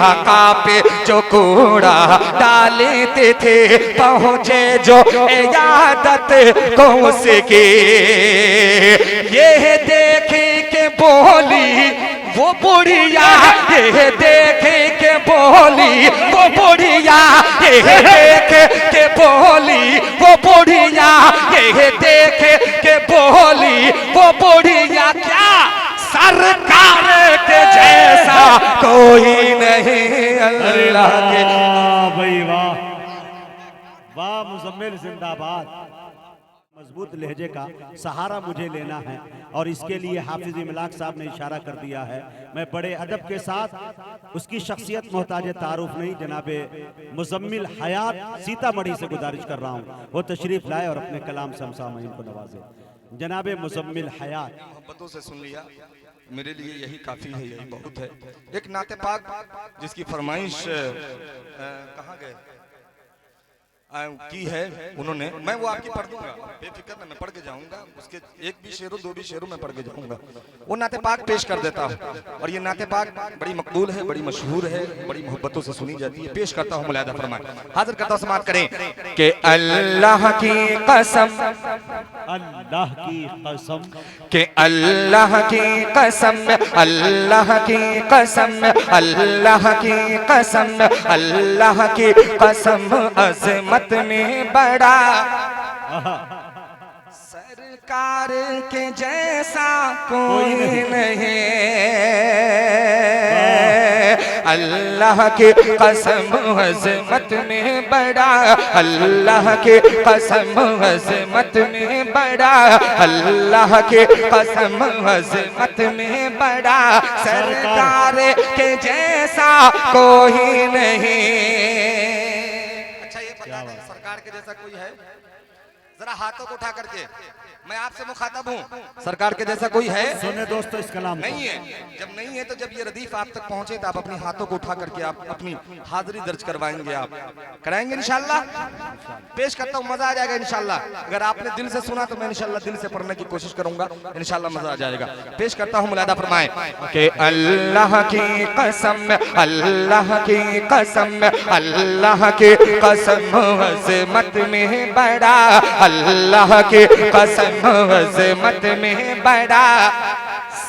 आका पे जो कूड़ा डालते थे पहुँचे जो इयादत को उसके, ये देखे के बोली वो बुढ़िया, ये देखे के बोली वो बुढ़िया, ये देखे के बोली वो बुढ़िया, ये देखे के बोली वो बुढ़िया, क्या सरकार के जैसा कोई नहीं अल्लाह के। भाई वाह वाह, मुजम्मिल जिंदाबाद। मजबूत लहजे का सहारा मुझे लेना है और इसके लिए हाफिज इमलाक साहब ने इशारा कर दिया है। मैं बड़े अदब के साथ उसकी शख्सियत मोहताज तारुफ नहीं, जनाबे मुजम्मिल हयात सीतामढ़ी से गुजारिश कर रहा हूँ वो तशरीफ लाए और अपने कलाम से हम सामईन को नवाजे। जनाबे मुजम्मिल हयात, मोहब्बतों से सुन लिया, मेरे लिए यही काफी है, यही बहुत है। एक नाते पाक जिसकी फरमाइश कहाँ गए की है उन्होंने, मैं वो आपकी पढ़ दूंगा, बेफिक्र में मैं पढ़ के जाऊंगा, उसके एक भी शेरों दो भी शेरों में पढ़ के जाऊंगा। वो नाते पाक पेश कर देता हूँ और ये नाते पाक बड़ी मकबूल है, बड़ी मशहूर है, बड़ी मोहब्बतों से सुनी जाती है। पेश करता हूँ, मुलाहिदा फरमाएं, हाजिर करता हूँ, समाअत करें कि अल्लाह की कसम, अल्लाह की कसम, कि अल्लाह की कसम, अल्लाह की कसम, अल्लाह की कसम, अल्लाह की कसम, अज़मत में बड़ा सरकार के जैसा कोई नहीं। अल्लाह की कसम अज़मत में बड़ा, अल्लाह की कसम अज़मत में बड़ा, अल्लाह की कसम अज़मत में बड़ा, सरकार के जैसा कोई नहीं। अच्छा ये बता दें, सरकार के जैसा कोई है? जरा हाथों को उठा करके, मैं आपसे मुखातब हूँ, सरकार के जैसा कोई है? सुने दोस्तों इस कलाम नहीं है। जब नहीं है तो जब ये रदीफ आप तक पहुंचे तो आप अपनी हाथों को उठा करके आप अपनी हाजिरी दर्ज करवाएंगे, आप कराएंगे इंशाल्लाह। पेश करता हूँ, मजा आ जाएगा इंशाल्लाह। अगर आपने दिल से सुना तो मैं इंशाल्लाह दिल से पढ़ने की कोशिश करूंगा, इंशाल्लाह मजा आ जाएगा। पेश करता हूँ, मुलाहिदा फरमाएं कि अल्लाह की कसम, अल्लाह की कसम, अल्लाह की कसम अज़मत में बड़ा, अल्लाह की कसम अज़मत में बड़ा,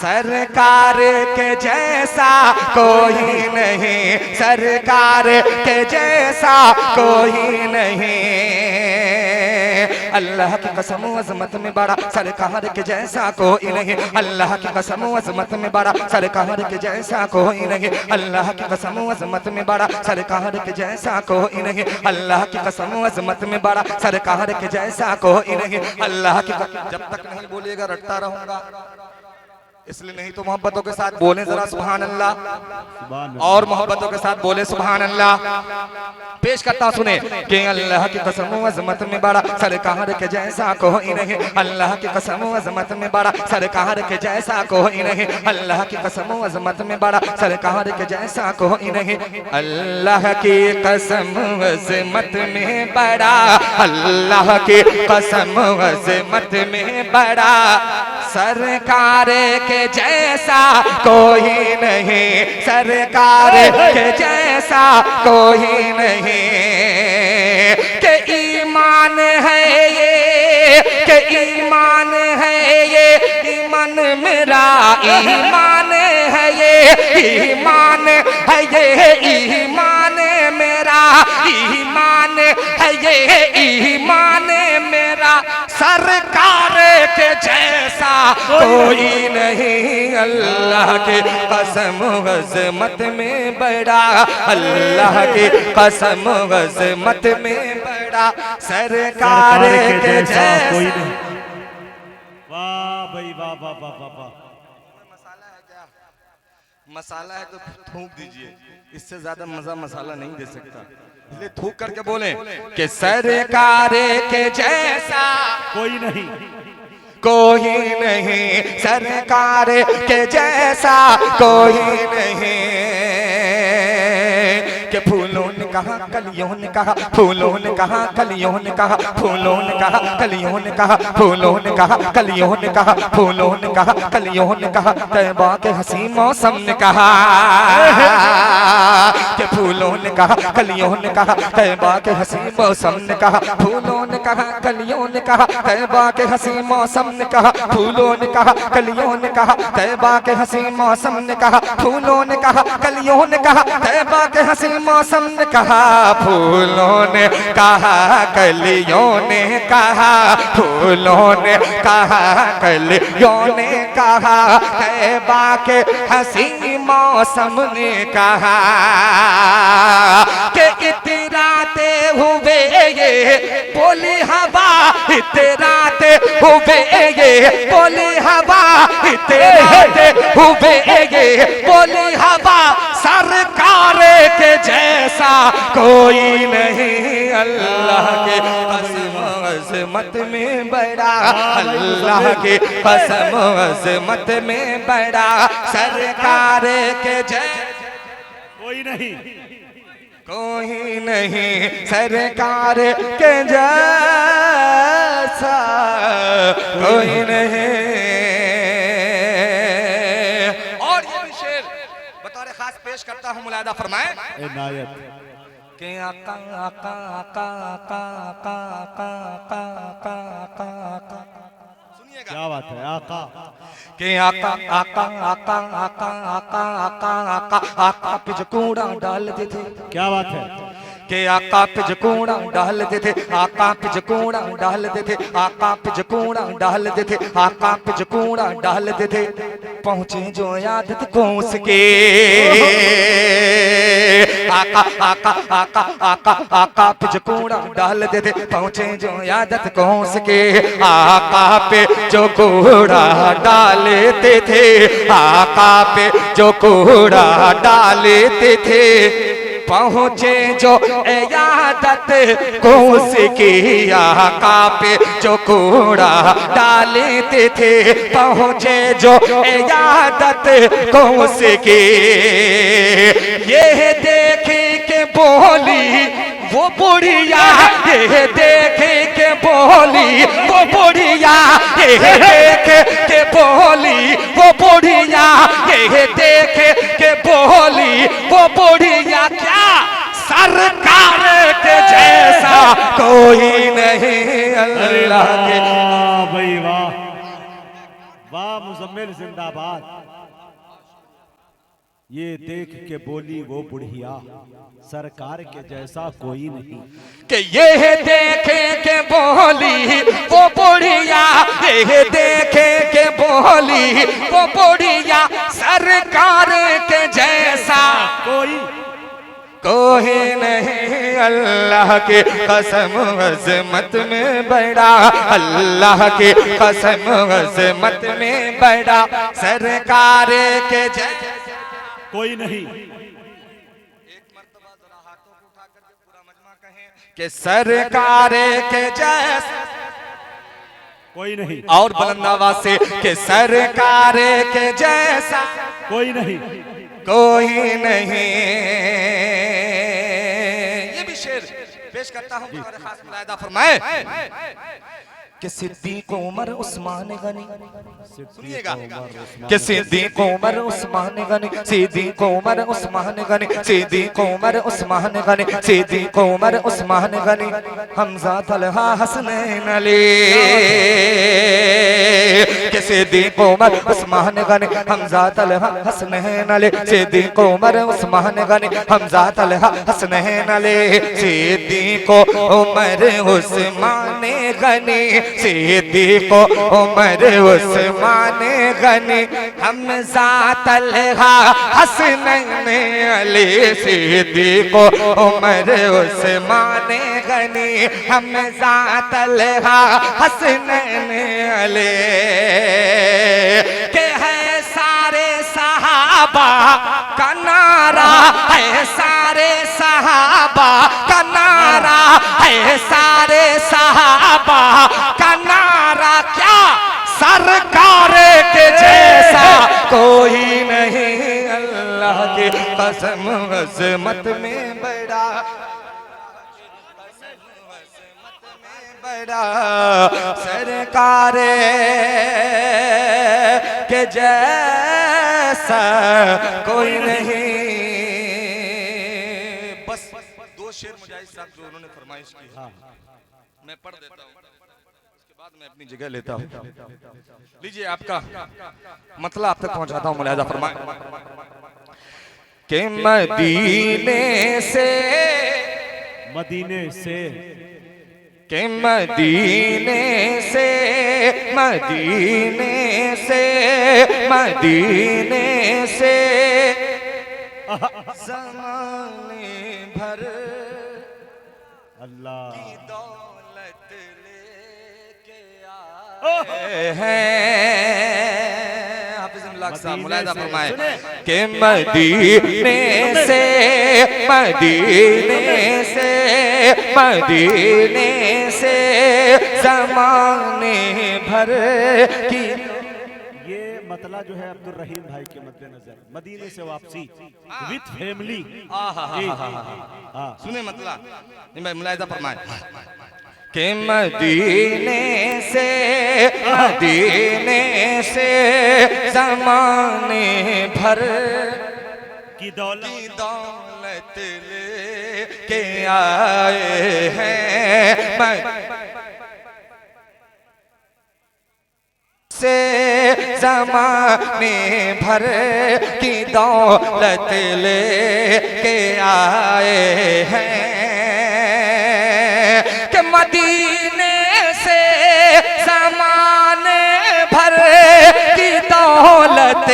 सरकार के जैसा कोई नहीं, सरकार के जैसा कोई नहीं। अल्लाह की कसम अज़मत में बड़ा, सरकार के जैसा कोई नहीं, अल्लाह की कसम अज़मत में बड़ा, सरकार के जैसा कोई नहीं, अल्लाह की कसम अज़मत में बड़ा, सरकार के जैसा कोई नहीं, अल्लाह की कसम अज़मत में बड़ा, सरकार के जैसा कोई नहीं, अल्लाह की। जब तक नहीं बोलिएगा रटता रहूंगा, इसलिए नहीं तो मोहब्बतों के साथ बोले जरा सुभान अल्लाह, और मोहब्बतों के साथ बोले सुभान अल्लाह। पेश करता हूं, सुने कि अल्लाह की कसम अज़मत में बड़ा, सरकार के जैसा कोई नहीं, अल्लाह की कसम अज़मत में बड़ा, सरकार के जैसा कोई नहीं, अल्लाह की कसम अज़मत में बड़ा, सरकार के जैसा कोई नहीं, अल्लाह की कसम अज़मत में बड़ा, अल्लाह की कसम अज़मत में बड़ा, सरकार के जैसा कोई नहीं, सरकार के जैसा कोई नहीं। के ईमान है ये, के ईमान है ये, ईमान मेरा ईमान है ये, ईमान है ये, ईमान मेरा ईमान है ये, ईमान मेरा, सरकार के जैसा कोई नहीं, अल्लाह की कसम अज़मत में बड़ा, अल्लाह की कसम अज़मत में बड़ा, सरकार के जैसा कोई नहीं। वाह भाई वाह वाह वाह वाह वाह। मसाला है क्या? मसाला है तो थूक दीजिए, इससे ज्यादा मजा मसाला नहीं दे सकता, इसलिए थूक करके बोले कि सरकार के जैसा कोई नहीं, कोई नहीं, सरकार के जैसा कोई नहीं। के फूलों कहा कलियों ने कहा, फूलों ने कहा कलियों ने कहा, फूलों ने कहा कलियों ने कहा, फूलों ने कहा कलियों ने कहा, फूलों ने कहा कलियों ने कहा, तैबा के हसी मौसम ने कहा कि फूलों ने कहा कलियों ने कहा, तैबा के हसी मौसम ने कहा, फूलों ने कहा कलियों ने कहा, तैबा के हसी मौसम ने कहा, फूलों ने कहा कलियों ने कहा, तैबा के हसी मौसम ने कहा, फूलों ने कहा कलियों ने कहा, तैबा के हसी मौसम ने कहा, फूलों ने कहा कलियों ने कहा, फूलों ने कहा कलियों ने कहा, तैबा के हसी मौसम ने कहा कि इतराते हुए ये बोली हवा, इतराते हुए ये बोली हवा, इतराते हुए ये बोली हवा, सरकार के जैसा कोई नहीं, अल्लाह के कसम अज़मत में बड़ा, अल्लाह के कसम अज़मत में बड़ा, सरकार के जैसा कोई नहीं, कोई नहीं, सरकार के जैसा कोई नहीं। और ये भी शेर बतौर खास पेश करता हूँ, मुलादा फरमाएं इनायत के आका आका आका आका आका आका आका आका आका, सुनिएगा क्या बात है, आका के आका आका आका आका आका आका आका आका पे जो कूड़ा डालते थे, क्या बात है, के आका पे जो कूड़ा डालते थे, आका पे जो कूड़ा डालते थे, आका पे जो कूड़ा डालते थे, आका पे जो कूड़ा डालते थे, पहुंचे जो आदत को उसके, आका आका आका आका आका पे जो कूड़ा डालते थे, पहुंचे जो आदत को उसके, आका पे जो कूड़ा डालते थे, आका पे जो कूड़ा डालते थे, पहुँचे जो इयादत को उसकी, आका पे जो कूड़ा डालते थे, पहुँचे जो इयादत को उसकी, ये देखे के बोली वो बुढ़िया, ये देखे के बोली वो बुढ़िया, ये देखे के बोली वो बुढ़िया, ये देखे के बोली वो बुढ़िया, क्या सरकार के जैसा कोई नहीं, अल्लाह के। भाई वाह वाह, मुजम्मिल जिंदाबाद। ये देख के बोली वो बुढ़िया, सरकार के जैसा कोई नहीं, कि ये देखे के बोली वो बुढ़िया, ये देखे के बोली वो बुढ़िया, सरकार के जैसा कोई नहीं, अल्लाह के कसम अज़मत में बड़ा, अल्लाह के कसम अज़मत में बड़ा, सरकार के जैसा कोई नहीं। एक मर्तबा जरा हाथों को उठा करके पूरा मजमा कहें कि सरकार के जैसा कोई नहीं, और बुलंद आवाज से कि सरकार के जैसा कोई नहीं, कोई नहीं। ये भी शेर पेश करता हूँ, खास मुलाहिदा फरमाए कि सिद्दीक उमर उस्मान गनी, सुनिएगा कि सिद्दीक उमर उस्मान गनी, सिद्दीक उमर उस्मान गनी, सिद्दीक उमर उस्मान गनी, सिद्दीक उमर उस्मान गनी, हमजा तलहा हसनैन अली, कि सिद्दीक उमर उस्मान गनी, हमजा तलहा हसनैन अली, सिद्दीक उमर उस्मान गनी, हमजा तलहा हसनैन अली, सिद्दीक उमर उस्मान गनी, सिद्दीक उमर उस्मान गनी, हमजा तलहा हसनैन अली, सिद्दीक उमर उस्मान गनी, हमजा तलहा हसनैन अली, के है सारे सहाबा का नारा, है सारे सहाबा का नारा, है सारे सहाबा का नारा, क्या सरकार के जैसा कोई नहीं, अल्लाह अल्लाह की कसम अज़मत में बड़ा, बड़ा सरकार के जैसा कोई नहीं। बस दो शेर मुजाहिद साहब जो उन्होंने फरमाइश की मैं पढ़ देता हूँ, उसके बाद मैं अपनी जगह लेता हूँ। लीजिए आपका मतलब आप तक पहुंचाता हूँ। मुलाहिजा फरमाए कि मदीने से के मदीने से मदीने से मदीने से ज़माने भर अल्लाह की दौलत लेके आए हैं। हाफिज़ इमलाक साहब मुलाहिजा फरमाए कि मदीने से मदीने से मदीने से ज़माने भर की। ये मतला जो है अब्दुल रहीम भाई के मद्देनजर मदीने से वापसी विद फैमिली। सुने मतलब मुलाहिजा फरमाए कि मदीने से ज़माने भर की दौलत लेके आए हैं से ज़माने भर की दौलत लेके आए हैं कि मदीने से ज़माने भर की दौलत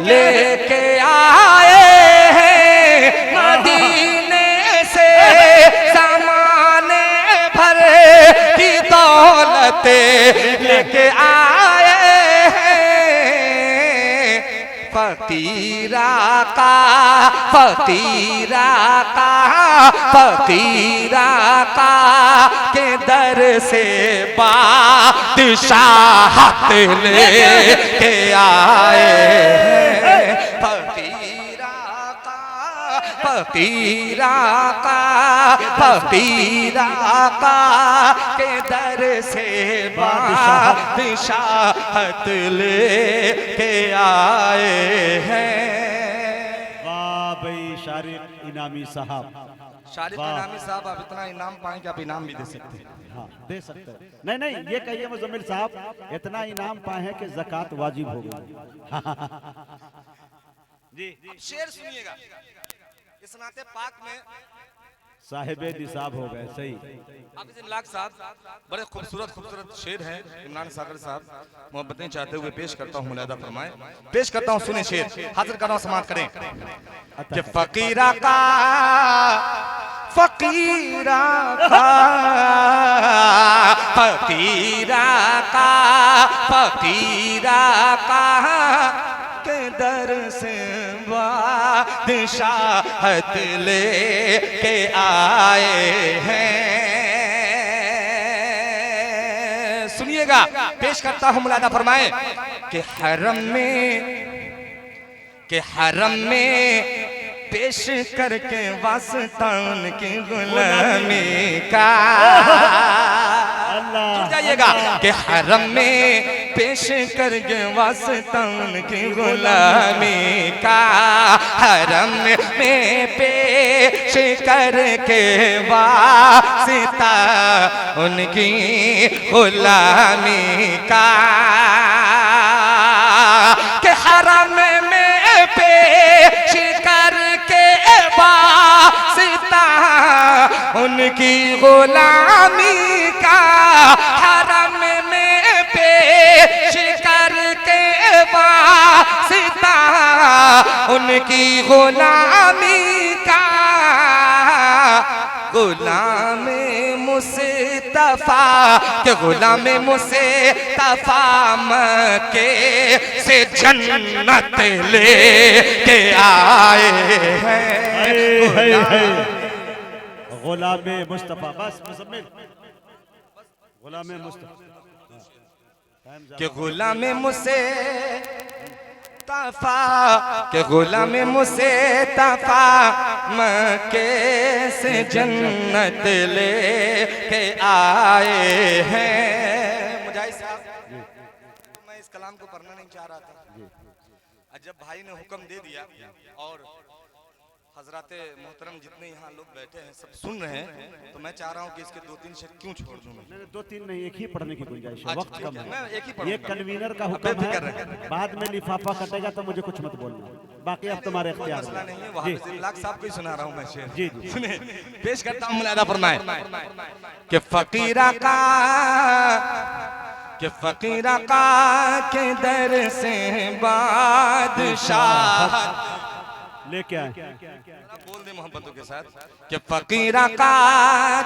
लेके आए हैं। मदीने से ज़माने भर की दौलत लेके आए फकीरा का के दर से बादशाहत लेके आए हैं। फकीरा का के दर से बादशाहत लेके आए हैं। वाह भाई शारिक इनामी साहब, शारिक इनामी साहब आप इतना इनाम पाएं कि आप इनाम भी दे सकते हैं। हाँ दे सकते हैं। नहीं ये कहिए मुजम्मिल साहब इतना इनाम पाए हैं कि ज़कात वाजिब हो गई। जी शेर सुनिएगा, इस नाते पाक में साहिबे निसाब हो गए। सही हाफिज़ इमलाक साहब बड़े खूबसूरत शेर हैं। इमरान सागर साहब मोहब्बतें चाहते हुए पेश करता हूँ। मुलाहिजा फरमाए पेश करता हूँ। सुने शेर, हाजिर कर रहा हूँ, समाप्त करें कि फकीरा का के दर से बादशाहत लेके आए हैं। सुनिएगा, पेश करता हूँ। मुलाहिजा फरमाए कि हरम में पेश करके वास्ता उनकी गुलामी का। जुड़ जाइएगा कि हरम में पेश करके वास्ता उनकी गुलामी का। हरम में पेश करके वास्ता उनकी गुलामी का। कि हरम में पेश करके वास्ता उनकी गुलामी का। हरम में पेश करके वास्ता उनकी गुलामी का। गुलाम मुस्तफा के गुलाम मुस्तफा मक्के से जन्नत लेके आए हैं। गुलाम मुस्तफा बस मुजम्मिल गुलाम मुस्तफा के गुलाम मुझसे मुस्तफा के गुलाम मुझसे तफा मक्के से जन्नत ले के आए हैं। मुजाहिद साहब, मैं इस कलाम को पढ़ना नहीं चाह रहा था, जब भाई ने हुक्म दे दिया और हजराते मोहतरम जितने यहाँ लोग बैठे हैं सब सुन रहे हैं, तो मैं चाह रहा हूँ कि इसके 2-3 शेर क्यों छोड़ दूं मैं? नहीं, 2-3 नहीं, एक ही पढ़ने की गुंजाइश है, वक्त कम मैं है। एक ही ये पढ़ूंगा। कन्वीनर का हुक्म बेफिक्र है, रहें। बाद में लिफाफा कटेगा तो मुझे कुछ मत बोलना, बाकी अब तुम्हारे कोई इख्तियार मसला में। नहीं है, जी वहाँ लाख साहब को ही सुना रहा हूँ मैं शेर। जी, जी। सुने, पेश करता हूँ मुलादा फरमाए कि फकीरा का के दर से बादशाह लेके आए। बोल दे मोहब्बतों के साथ कि फकीरा का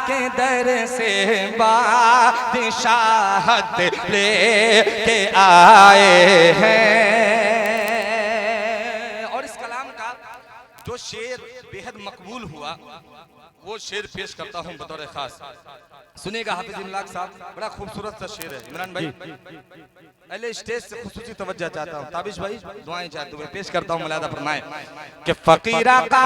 के दर से बादशाहत ले के आए हैं। और इस कलाम का जो शेर बेहद मकबूल हुआ वो शेर पेश करता हूँ बतौर खास। सुनेगा हाफिज इमलाक साहब, बड़ा खूबसूरत सा शेर है। इमरान भाई पहले स्टेज से खुसूसी तवज्जो चाहता हूँ, ताबिश भाई दुआएं चाहते हुए पेश करता हूँ मुलादा फरमाए कि फकीरा का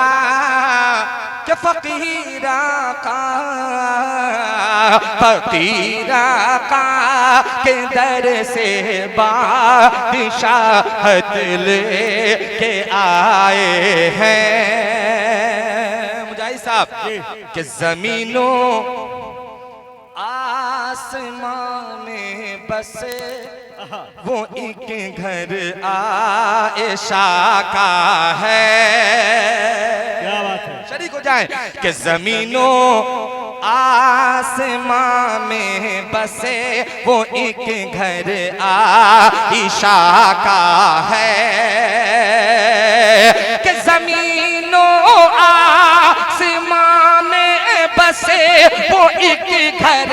के दर से बादशाहत ले के आए हैं। मुजाहिद साहब कि जमीनों आसमां में बसे वो एक घर आयशा का है। क्या बात है, शरीक हो जाए कि जमीनों आसमां में बसे वो एक घर आयशा का है। कि जमीनों आसमां में बसे वो एक घर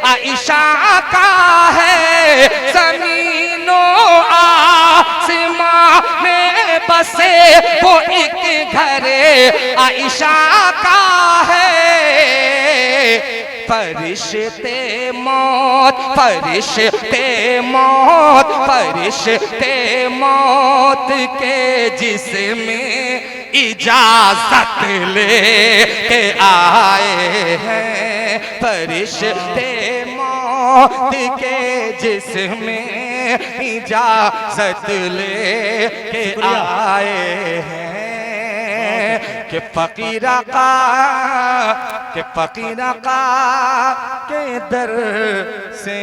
आयशा का है। जमीनों आसमां में बसे वो एक घर आयशा का है। फरिश्ते मौत के जिसमें इजाजत ले के आए हैं। फरिश्ते मौत के जिसमें इजाजत ले के आए हैं। कि फकीरा का के दर से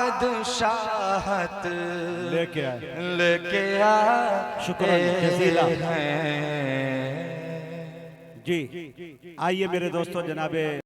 बादशाहत लेके आए। आ शुक्रान जज़ीला। हैं। जी आइए मेरे दोस्तों, जनाबे